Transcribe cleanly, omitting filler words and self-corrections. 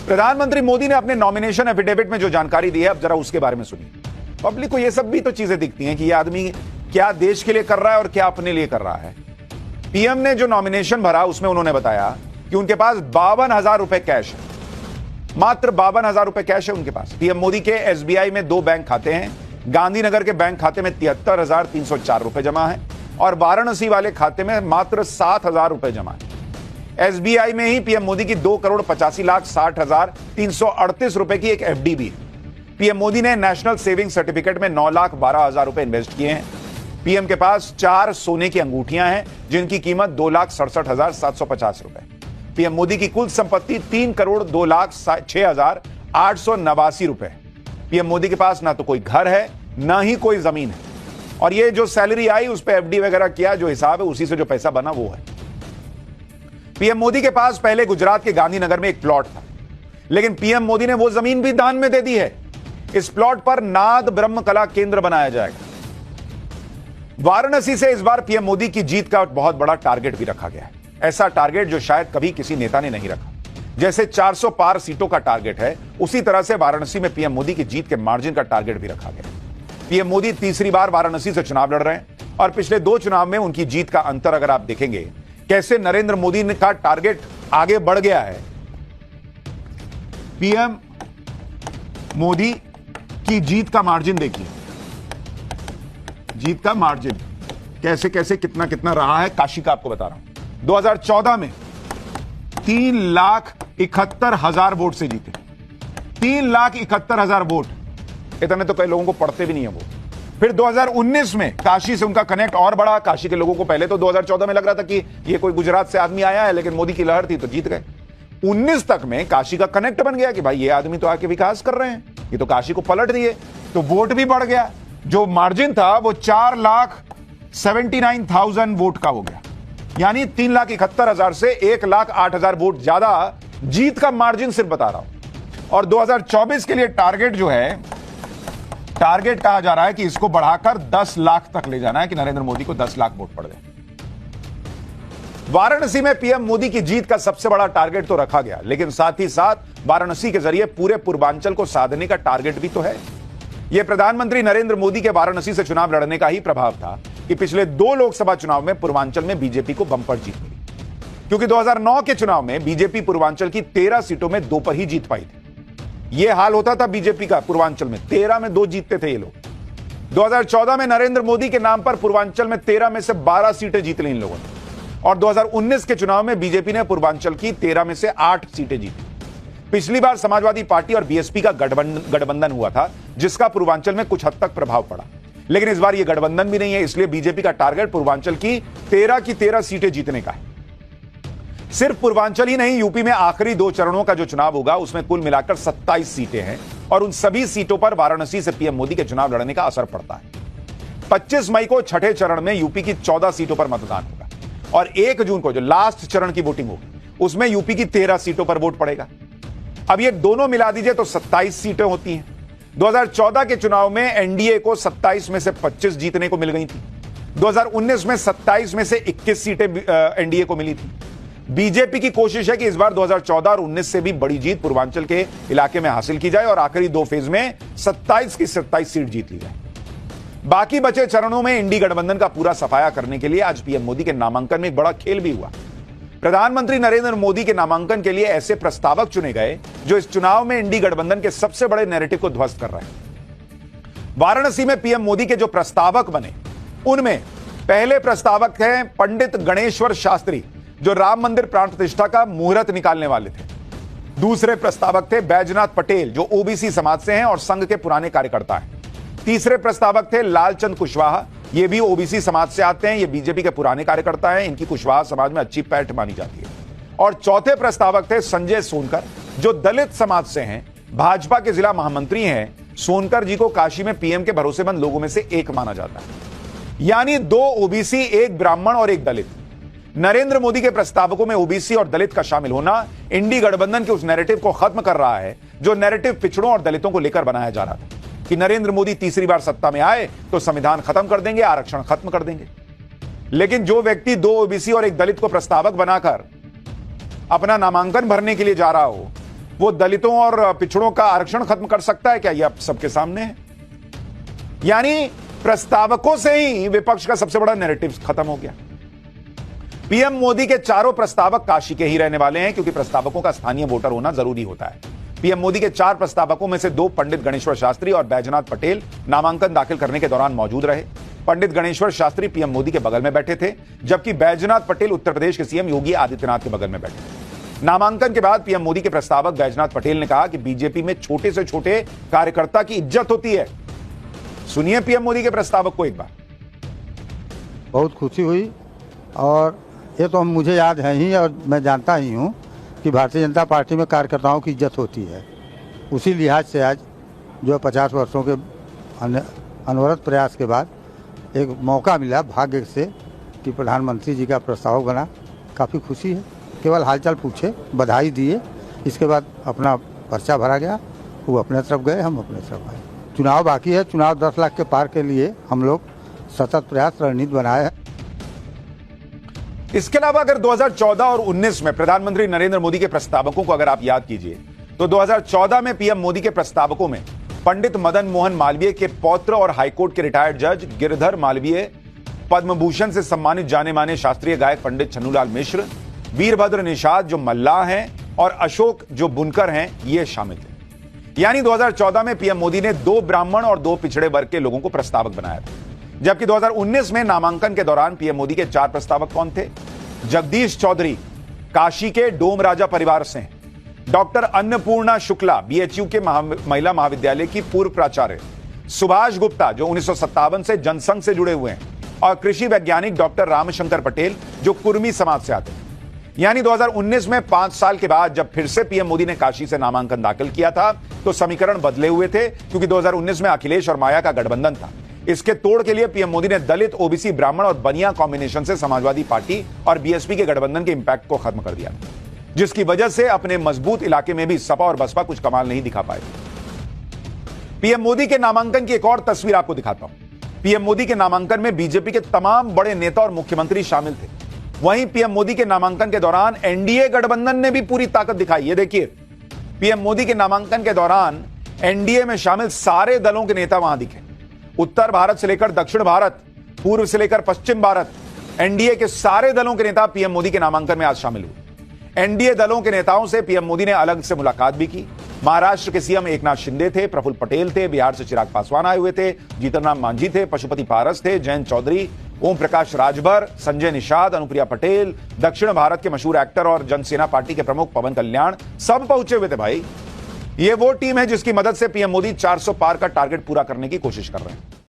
प्रधानमंत्री मोदी ने अपने नॉमिनेशन एफिडेविट में जो जानकारी दी है, अब जरा उसके बारे में सुनिए। पब्लिक को ये सब भी तो चीजें दिखती हैं कि ये आदमी क्या देश के लिए कर रहा है और क्या अपने लिए कर रहा है। पीएम ने जो नॉमिनेशन भरा उसमें उन्होंने बताया कि उनके पास 52,000 रुपए कैश है, मात्र 52,000 रुपए कैश है उनके पास। पीएम मोदी के एसबीआई में 2 बैंक खाते हैं, गांधीनगर के बैंक खाते में 73,304 रुपए जमा है और वाराणसी वाले खाते में मात्र 7,000 रुपए जमा है। एसबीआई में ही पीएम मोदी की 2,85,60,338 रुपए की एक एफडी भी है। पीएम मोदी ने नेशनल सेविंग सर्टिफिकेट में 9,12,000 रुपए इन्वेस्ट किए हैं। पीएम के पास 4 सोने की अंगूठियां हैं जिनकी कीमत 2,67,750 रुपए। पीएम मोदी की कुल संपत्ति 3,02,06,889 रुपए। पीएम मोदी के पास ना तो कोई घर है ना ही कोई जमीन है और ये जो सैलरी आई उस पर एफडी वगैरह किया, जो हिसाब है उसी से जो पैसा बना वो है। पीएम मोदी के पास पहले गुजरात के गांधीनगर में एक प्लॉट था, लेकिन पीएम मोदी ने वो जमीन भी दान में दे दी है। इस प्लॉट पर नाद ब्रह्म कला केंद्र बनाया जाएगा। वाराणसी से इस बार पीएम मोदी की जीत का बहुत बड़ा टारगेट भी रखा गया है, ऐसा टारगेट जो शायद कभी किसी नेता ने नहीं रखा। जैसे 400 पार सीटों का टारगेट है, उसी तरह से वाराणसी में पीएम मोदी की जीत के मार्जिन का टारगेट भी रखा गया। पीएम मोदी तीसरी बार वाराणसी से चुनाव लड़ रहे हैं और पिछले 2 चुनाव में उनकी जीत का अंतर अगर आप देखेंगे, कैसे नरेंद्र मोदी का टारगेट आगे बढ़ गया है। पीएम मोदी की जीत का मार्जिन देखिए, जीत का मार्जिन कैसे कैसे कितना कितना रहा है। काशी का आपको बता रहा हूं, 2014 में 3,71,000 वोट से जीते। 3,71,000 वोट, इतने तो कई लोगों को पढ़ते भी नहीं है वो। फिर 2019 में काशी से उनका कनेक्ट और बढ़ा। काशी के लोगों को पहले तो 2014 में लग रहा था कि ये कोई गुजरात से आदमी आया है, लेकिन मोदी की लहर थी तो जीत गए। 19 तक में काशी का कनेक्ट बन गया कि भाई ये आदमी तो आके विकास कर रहे हैं, ये तो काशी को पलट दिए, तो वोट भी बढ़ गया। जो मार्जिन था वो 4,79,000 वोट का हो गया, यानी 3,71,000 से 1,08,000 वोट ज्यादा जीत का मार्जिन सिर्फ बता रहा हूं। और 2024 के लिए टारगेट जो है, टारगेट कहा जा रहा है कि इसको बढ़ाकर 10 लाख तक ले जाना है, कि नरेंद्र मोदी को 10 लाख वोट पड़ गए। वाराणसी में पीएम मोदी की जीत का सबसे बड़ा टारगेट तो रखा गया, लेकिन साथ ही साथ वाराणसी के जरिए पूरे पूर्वांचल को साधने का टारगेट भी तो है। यह प्रधानमंत्री नरेंद्र मोदी के वाराणसी से चुनाव लड़ने का ही प्रभाव था कि पिछले 2 लोकसभा चुनाव में पूर्वांचल में बीजेपी को बंपर जीत मिली, क्योंकि 2009 के चुनाव में बीजेपी पूर्वांचल की 13 सीटों में 2 पर ही जीत पाई थी। यह हाल होता था बीजेपी का पूर्वांचल में, 13 में 2 जीतते थे ये लोग। 2014 में नरेंद्र मोदी के नाम पर पूर्वांचल में 13 में से 12 सीटें जीत ली इन लोगों ने, और 2019 के चुनाव में बीजेपी ने पूर्वांचल की 13 में से 8 सीटें जीती। पिछली बार समाजवादी पार्टी और बीएसपी का गठबंधन हुआ था, जिसका पूर्वांचल में कुछ हद तक प्रभाव पड़ा, लेकिन इस बार यह गठबंधन भी नहीं है, इसलिए बीजेपी का टारगेट पूर्वांचल की 13 सीटें जीतने का है। सिर्फ पूर्वांचल ही नहीं, यूपी में आखिरी 2 चरणों का जो चुनाव होगा उसमें कुल मिलाकर 27 सीटें हैं और उन सभी सीटों पर वाराणसी से पीएम मोदी के चुनाव लड़ने का असर पड़ता है। 25 मई को छठे चरण में यूपी की 14 सीटों पर मतदान होगा और 1 जून को जो लास्ट चरण की वोटिंग होगी उसमें यूपी की 13 सीटों पर वोट पड़ेगा। अब ये दोनों मिला दीजिए तो 27 सीटें होती हैं। 2014 के चुनाव में एनडीए को 27 में से 25 जीतने को मिल गई थी। 2019 में 27 में से 21 सीटें एनडीए को मिली थी। बीजेपी की कोशिश है कि इस बार 2014 और 19 से भी बड़ी जीत पूर्वांचल के इलाके में हासिल की जाए और आखिरी 2 फेज में 27 की 27 सीट जीत ली जाए। बाकी बचे चरणों में इंडी गठबंधन का पूरा सफाया करने के लिए आज पीएम मोदी के नामांकन में एक बड़ा खेल भी हुआ। प्रधानमंत्री नरेंद्र मोदी के नामांकन के लिए ऐसे प्रस्तावक चुने गए जो इस चुनाव में इंडी गठबंधन के सबसे बड़े नैरेटिव को ध्वस्त कर रहे हैं। वाराणसी में पीएम मोदी के जो प्रस्तावक बने उनमें पहले प्रस्तावक हैं पंडित गणेश्वर शास्त्री, जो राम मंदिर प्राण प्रतिष्ठा का मुहूर्त निकालने वाले थे। दूसरे प्रस्तावक थे बैजनाथ पटेल, जो ओबीसी समाज से हैं और संघ के पुराने कार्यकर्ता हैं। तीसरे प्रस्तावक थे लालचंद कुशवाहा, ये भी ओबीसी समाज से आते हैं, ये बीजेपी के पुराने कार्यकर्ता हैं, इनकी कुशवाहा समाज में अच्छी पैठ मानी जाती है। और चौथे प्रस्तावक थे संजय सोनकर, जो दलित समाज से हैं, भाजपा के जिला महामंत्री हैं। सोनकर जी को काशी में पीएम के भरोसेमंद लोगों में से एक माना जाता है, यानी 2 ओबीसी, 1 ब्राह्मण और 1 दलित। नरेंद्र मोदी के प्रस्तावकों में ओबीसी और दलित का शामिल होना इंडी गठबंधन के उस नैरेटिव को खत्म कर रहा है जो नैरेटिव पिछड़ों और दलितों को लेकर बनाया जा रहा था कि नरेंद्र मोदी तीसरी बार सत्ता में आए तो संविधान खत्म कर देंगे, आरक्षण खत्म कर देंगे। लेकिन जो व्यक्ति 2 ओबीसी और 1 दलित को प्रस्तावक बनाकर अपना नामांकन भरने के लिए जा रहा हो, वो दलितों और पिछड़ों का आरक्षण खत्म कर सकता है क्या? यह अब सबके सामने है। यानी प्रस्तावकों से ही विपक्ष का सबसे बड़ा नैरेटिव खत्म हो गया। पीएम मोदी के चारों प्रस्तावक काशी के ही रहने वाले हैं, क्योंकि प्रस्तावकों का स्थानीय वोटर होना जरूरी होता है। पीएम मोदी के 4 प्रस्तावकों में से 2 पंडित गणेश्वर शास्त्री और बैजनाथ पटेल नामांकन दाखिल करने के दौरान मौजूद रहे। पंडित गणेश्वर शास्त्री पीएम मोदी के बगल में बैठे थे, जबकि बैजनाथ पटेल उत्तर प्रदेश के सीएम योगी आदित्यनाथ के बगल में बैठे थे। नामांकन के बाद पीएम मोदी के प्रस्तावक बैजनाथ पटेल ने कहा कि बीजेपी में छोटे से छोटे कार्यकर्ता की इज्जत होती है। सुनिए पीएम मोदी के प्रस्तावक को एक बार। बहुत खुशी हुई, और ये तो मुझे याद है ही और मैं जानता ही हूँ कि भारतीय जनता पार्टी में कार्यकर्ताओं की इज्जत होती है। उसी लिहाज से आज जो 50 वर्षों के अनवरत प्रयास के बाद एक मौका मिला भाग्य से कि प्रधानमंत्री जी का प्रस्तावक बना, काफ़ी खुशी है। केवल हालचाल पूछे, बधाई दिए, इसके बाद अपना पर्चा भरा गया, वो अपने तरफ गए, हम अपने तरफ आए। चुनाव बाकी है, चुनाव 10 लाख के पार के लिए हम लोग सतत प्रयास रणनीति बनाए हैं। इसके अलावा अगर 2014 और 19 में प्रधानमंत्री नरेंद्र मोदी के प्रस्तावकों को अगर आप याद कीजिए, तो 2014 में पीएम मोदी के प्रस्तावकों में पंडित मदन मोहन मालवीय के पौत्र और हाईकोर्ट के रिटायर्ड जज गिरधर मालवीय, पद्म भूषण से सम्मानित जाने माने शास्त्रीय गायक पंडित छन्नूलाल मिश्र, वीरभद्र निषाद जो मल्लाह हैं और अशोक जो बुनकर हैं, ये शामिल थे। यानी 2014 में पीएम मोदी ने 2 ब्राह्मण और 2 पिछड़े वर्ग के लोगों को प्रस्तावक बनाया था। जबकि 2019 में नामांकन के दौरान पीएम मोदी के 4 प्रस्तावक कौन थे? जगदीश चौधरी काशी के डोम राजा परिवार से हैं, डॉक्टर अन्नपूर्णा शुक्ला बीएचयू के महिला महाविद्यालय की पूर्व प्राचार्य, सुभाष गुप्ता जो 1957 से जनसंघ से जुड़े हुए हैं, और कृषि वैज्ञानिक डॉक्टर रामशंकर पटेल जो कुर्मी समाज से आते हैं। यानी 2019 में 5 साल के बाद जब फिर से पीएम मोदी ने काशी से नामांकन दाखिल किया था, तो समीकरण बदले हुए थे, क्योंकि 2019 में अखिलेश और माया का गठबंधन था। इसके तोड़ के लिए पीएम मोदी ने दलित, ओबीसी, ब्राह्मण और बनिया कॉम्बिनेशन से समाजवादी पार्टी और बीएसपी के गठबंधन के इंपैक्ट को खत्म कर दिया, जिसकी वजह से अपने मजबूत इलाके में भी सपा और बसपा कुछ कमाल नहीं दिखा पाए। पीएम मोदी के नामांकन की एक और तस्वीर आपको दिखाता हूं। पीएम मोदी के नामांकन में बीजेपी के तमाम बड़े नेता और मुख्यमंत्री शामिल थे। वहीं पीएम मोदी के नामांकन के दौरान एनडीए गठबंधन ने भी पूरी ताकत दिखाई। ये देखिए, पीएम मोदी के नामांकन के दौरान एनडीए में शामिल सारे दलों के नेता वहां दिखे। उत्तर भारत से लेकर दक्षिण भारत, पूर्व से लेकर पश्चिम भारत, एनडीए के सारे दलों के नेता पीएम मोदी के नामांकन में आज शामिल हुए। एनडीए दलों के नेताओं से पीएम मोदी ने अलग से मुलाकात भी की। महाराष्ट्र के सीएम एकनाथ शिंदे थे, प्रफुल्ल पटेल थे, बिहार से चिराग पासवान आए हुए थे, जीतन राम मांझी थे, पशुपति पारस थे, जयंत चौधरी, ओम प्रकाश राजभर, संजय निषाद, अनुप्रिया पटेल, दक्षिण भारत के मशहूर एक्टर और जनसेना पार्टी के प्रमुख पवन कल्याण, सब पहुंचे हुए थे। भाई, ये वो टीम है जिसकी मदद से पीएम मोदी 400 पार का टारगेट पूरा करने की कोशिश कर रहे हैं।